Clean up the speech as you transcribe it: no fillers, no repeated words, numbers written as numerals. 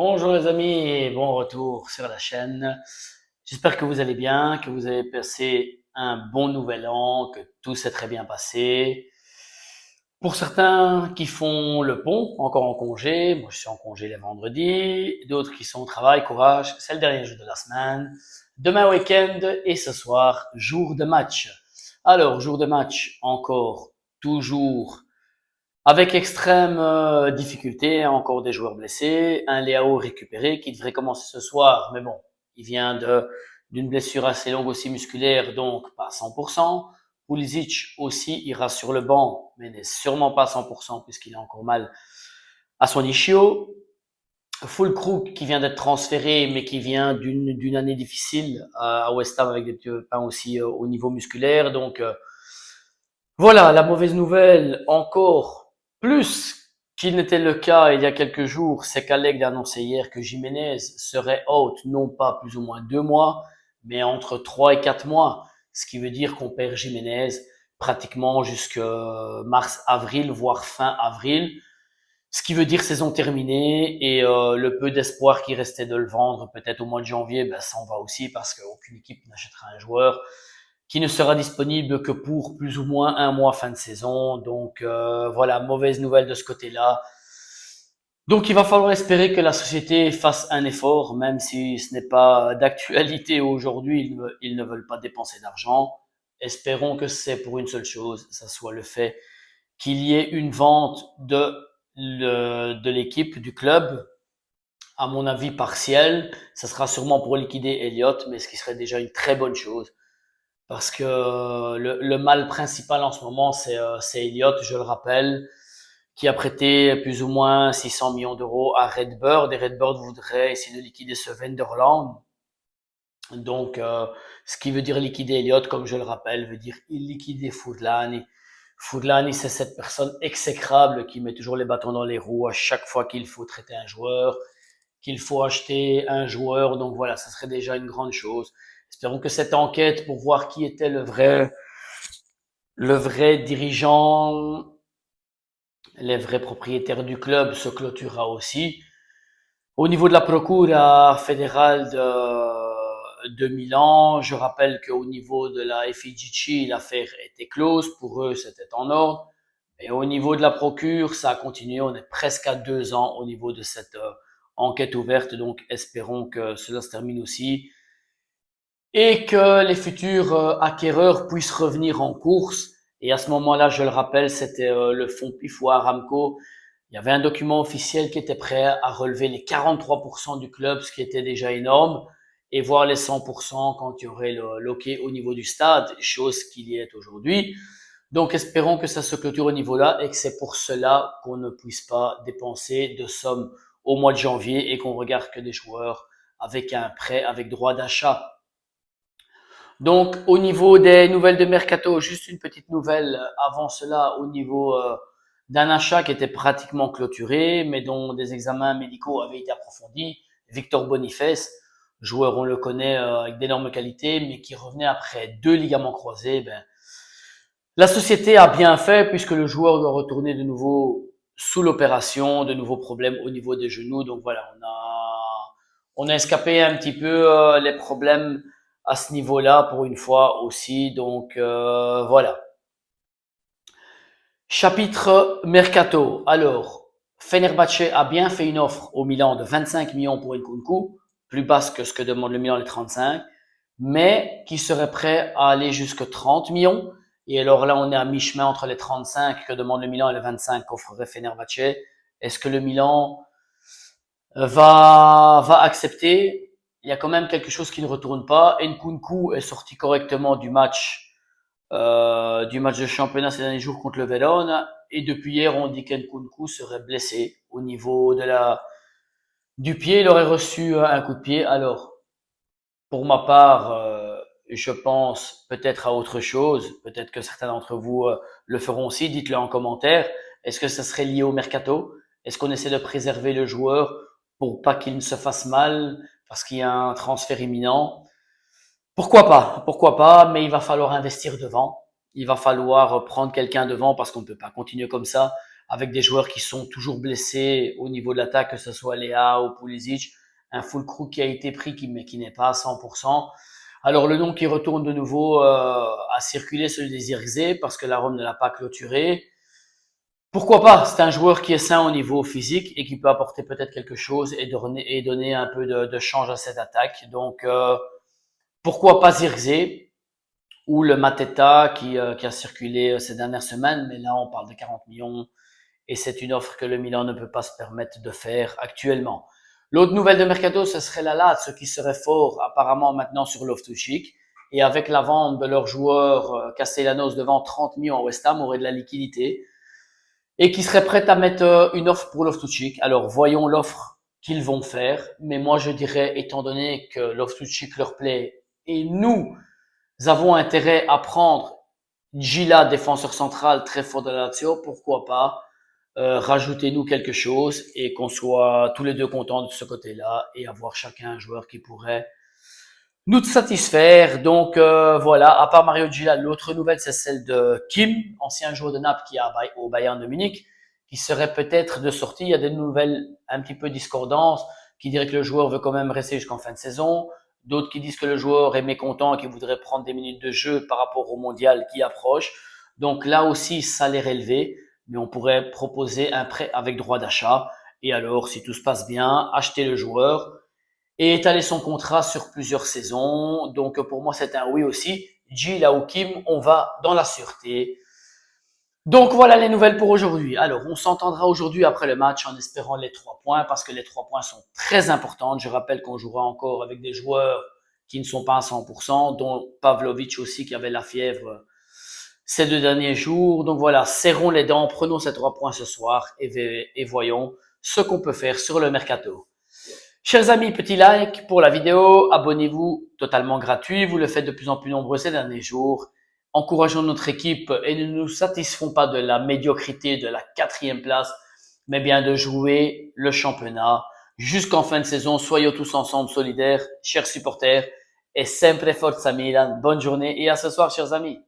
Bonjour les amis et bon retour sur la chaîne. J'espère que vous allez bien, que vous avez passé un bon nouvel an, que tout s'est très bien passé. Pour certains qui font le pont, encore en congé, moi je suis en congé les vendredis, d'autres qui sont au travail, courage, c'est le dernier jour de la semaine. Demain week-end et ce soir, jour de match. Alors, jour de match, encore, toujours avec extrême difficulté, encore des joueurs blessés, un Léao récupéré qui devrait commencer ce soir, mais bon, il vient d'une blessure assez longue aussi musculaire, donc pas à 100%. Pulisic aussi ira sur le banc, mais n'est sûrement pas à 100% puisqu'il a encore mal à son ischio. Fulkrug qui vient d'être transféré, mais qui vient d'une année difficile à West Ham avec des petits pains aussi au niveau musculaire. Donc voilà, la mauvaise nouvelle encore plus qu'il n'était le cas il y a quelques jours, c'est qu'Alec a annoncé hier que Jiménez serait out non pas plus ou moins 2 mois, mais entre 3 et 4 mois, ce qui veut dire qu'on perd Jiménez pratiquement jusque mars-avril, voire fin avril, ce qui veut dire saison terminée et le peu d'espoir qui restait de le vendre peut-être au mois de janvier, ben ça en va aussi parce qu'aucune équipe n'achètera un joueur qui ne sera disponible que pour plus ou moins un mois fin de saison. Donc voilà, mauvaise nouvelle de ce côté-là. Donc il va falloir espérer que la société fasse un effort, même si ce n'est pas d'actualité aujourd'hui, ils ne veulent pas dépenser d'argent. Espérons que c'est pour une seule chose, ça soit le fait qu'il y ait une vente de l'équipe, du club, à mon avis partielle. Ça sera sûrement pour liquider Elliott, mais ce qui serait déjà une très bonne chose. Parce que le mal principal en ce moment, c'est Elliott, je le rappelle, qui a prêté plus ou moins 600 millions d'euros à Redbird. Et Redbird voudrait essayer de liquider ce Venderland. Donc, ce qui veut dire liquider Elliott, comme je le rappelle, veut dire liquider Foudlani. Foudlani, c'est cette personne exécrable qui met toujours les bâtons dans les roues à chaque fois qu'il faut traiter un joueur, qu'il faut acheter un joueur. Donc voilà, ça serait déjà une grande chose. Espérons que cette enquête pour voir qui était le vrai dirigeant, les vrais propriétaires du club se clôturera aussi. Au niveau de la Procura fédérale de Milan, je rappelle qu'au niveau de la FIGC, l'affaire était close. Pour eux, c'était en ordre. Et au niveau de la procure, ça a continué. On est presque à 2 ans au niveau de cette enquête ouverte. Donc, espérons que cela se termine aussi et que les futurs acquéreurs puissent revenir en course. Et à ce moment-là, je le rappelle, c'était le fonds PIFO Aramco. Il y avait un document officiel qui était prêt à relever les 43% du club, ce qui était déjà énorme, et voir les 100% quand il y aurait le loquet au niveau du stade, chose qu'il y est aujourd'hui. Donc espérons que ça se clôture au niveau-là et que c'est pour cela qu'on ne puisse pas dépenser de sommes au mois de janvier et qu'on regarde que des joueurs avec un prêt avec droit d'achat. Donc, au niveau des nouvelles de Mercato, juste une petite nouvelle avant cela au niveau d'un achat qui était pratiquement clôturé, mais dont des examens médicaux avaient été approfondis. Victor Boniface, joueur, on le connaît, avec d'énormes qualités, mais qui revenait après 2 ligaments croisés. Ben, la société a bien fait puisque le joueur doit retourner de nouveau sous l'opération, de nouveaux problèmes au niveau des genoux. Donc voilà, on a escapé un petit peu les problèmes à ce niveau-là pour une fois aussi. Donc voilà. Chapitre Mercato. Alors, Fenerbahçe a bien fait une offre au Milan de 25 millions pour Nkunku, plus basse que ce que demande le Milan, les 35, mais qui serait prêt à aller jusqu'à 30 millions. Et alors là, on est à mi-chemin entre les 35 que demande le Milan et les 25 qu'offrerait Fenerbahçe. Est-ce que le Milan va accepter? Il y a quand même quelque chose qui ne retourne pas. Nkunku est sorti correctement du match de championnat ces derniers jours contre le Verona. Et depuis hier, on dit qu'Nkunku serait blessé au niveau du pied. Il aurait reçu un coup de pied. Alors, pour ma part, je pense peut-être à autre chose. Peut-être que certains d'entre vous le feront aussi. Dites-le en commentaire. Est-ce que ça serait lié au mercato? Est-ce qu'on essaie de préserver le joueur pour pas qu'il ne se fasse mal parce qu'il y a un transfert imminent? Pourquoi pas, mais il va falloir investir devant. Il va falloir prendre quelqu'un devant parce qu'on ne peut pas continuer comme ça avec des joueurs qui sont toujours blessés au niveau de l'attaque, que ce soit Léa ou Pulisic, un full crew qui a été pris mais qui n'est pas à 100%. Alors le nom qui retourne de nouveau à circuler, celui des Zirkzee, parce que la Rome ne l'a pas clôturé. Pourquoi pas? C'est un joueur qui est sain au niveau physique et qui peut apporter peut-être quelque chose et donner un peu de change à cette attaque. Donc pourquoi pas Zirkzee ou le Mateta qui a circulé ces dernières semaines, mais là on parle de 40 millions et c'est une offre que le Milan ne peut pas se permettre de faire actuellement. L'autre nouvelle de Mercato, ce serait la Lazio qui serait fort apparemment maintenant sur Loftus-Cheek et avec la vente de leur joueur Castellanos devant 30 millions à West Ham aurait de la liquidité et qui serait prête à mettre une offre pour Loftus-Cheek. Alors voyons l'offre qu'ils vont faire, mais moi je dirais, étant donné que Loftus-Cheek leur plaît et nous avons intérêt à prendre Gila, défenseur central très fort de la Lazio, pourquoi pas rajoutez-nous quelque chose et qu'on soit tous les deux contents de ce côté-là et avoir chacun un joueur qui pourrait nous satisfaire. Donc voilà, à part Mario Gila, l'autre nouvelle c'est celle de Kim, ancien joueur de Naples qui est au Bayern de Munich, qui serait peut-être de sortie. Il y a des nouvelles un petit peu discordantes qui diraient que le joueur veut quand même rester jusqu'en fin de saison. D'autres qui disent que le joueur est mécontent et qu'il voudrait prendre des minutes de jeu par rapport au mondial qui approche. Donc là aussi, salaire élevé, mais on pourrait proposer un prêt avec droit d'achat. Et alors, si tout se passe bien, acheter le joueur et étaler son contrat sur plusieurs saisons. Donc pour moi, c'est un oui aussi. Gila ou Kim, on va dans la sûreté. Donc voilà les nouvelles pour aujourd'hui. Alors on s'entendra aujourd'hui après le match en espérant les 3 points parce que les 3 points sont très importants. Je rappelle qu'on jouera encore avec des joueurs qui ne sont pas à 100%, dont Pavlovic aussi qui avait la fièvre ces 2 derniers jours. Donc voilà, serrons les dents, prenons ces 3 points ce soir et voyons ce qu'on peut faire sur le mercato. Chers amis, petit like pour la vidéo, abonnez-vous, totalement gratuit, vous le faites de plus en plus nombreux ces derniers jours. Encourageons notre équipe et ne nous satisfaisons pas de la médiocrité de la 4e place, mais bien de jouer le championnat jusqu'en fin de saison. Soyons tous ensemble solidaires, chers supporters, et sempre Forza Milan. Bonne journée et à ce soir, chers amis.